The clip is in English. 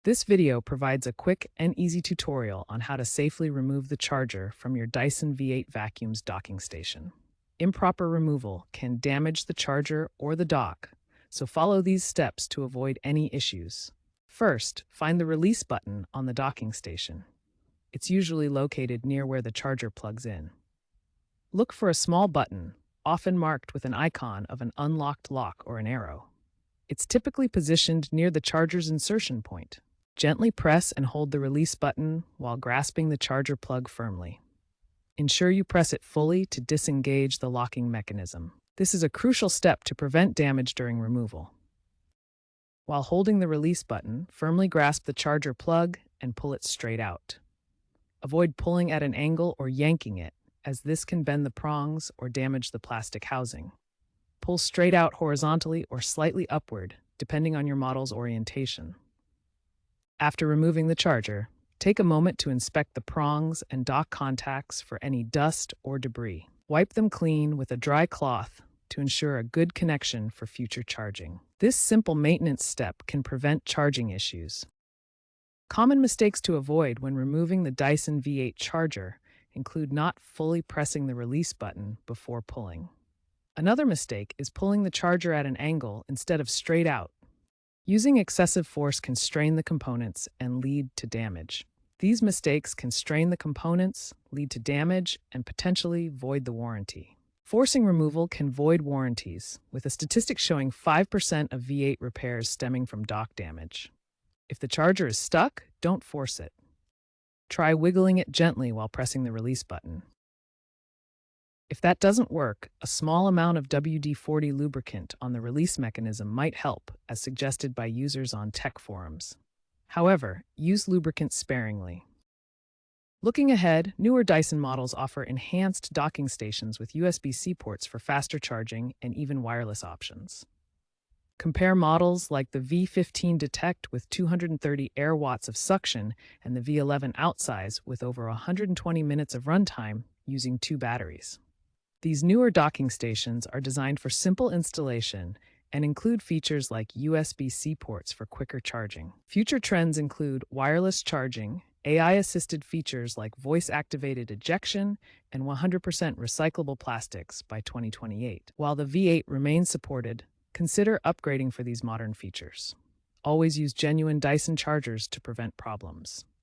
This video provides a quick and easy tutorial on how to safely remove the charger from your Dyson V8 vacuum's docking station. Improper removal can damage the charger or the dock, so follow these steps to avoid any issues. First, find the release button on the docking station. It's usually located near where the charger plugs in. Look for a small button, often marked with an icon of an unlocked lock or an arrow. It's typically positioned near the charger's insertion point. Gently press and hold the release button while grasping the charger plug firmly. Ensure you press it fully to disengage the locking mechanism. This is a crucial step to prevent damage during removal. While holding the release button, firmly grasp the charger plug and pull it straight out. Avoid pulling at an angle or yanking it, as this can bend the prongs or damage the plastic housing. Pull straight out horizontally or slightly upward, depending on your model's orientation. After removing the charger, take a moment to inspect the prongs and dock contacts for any dust or debris. Wipe them clean with a dry cloth to ensure a good connection for future charging. This simple maintenance step can prevent charging issues. Common mistakes to avoid when removing the Dyson V8 charger include not fully pressing the release button before pulling. Another mistake is pulling the charger at an angle instead of straight out. Using excessive force can strain the components and lead to damage. These mistakes can strain the components, lead to damage, and potentially void the warranty. Forcing removal can void warranties, with a statistic showing 5% of V8 repairs stemming from dock damage. If the charger is stuck, don't force it. Try wiggling it gently while pressing the release button. If that doesn't work, a small amount of WD-40 lubricant on the release mechanism might help, as suggested by users on tech forums. However, use lubricant sparingly. Looking ahead, newer Dyson models offer enhanced docking stations with USB-C ports for faster charging and even wireless options. Compare models like the V15 Detect with 230 air watts of suction and the V11 Outsize with over 120 minutes of runtime using 2 batteries. These newer docking stations are designed for simple installation and include features like USB-C ports for quicker charging. Future trends include wireless charging, AI-assisted features like voice-activated ejection, and 100% recyclable plastics by 2028. While the V8 remains supported, consider upgrading for these modern features. Always use genuine Dyson chargers to prevent problems.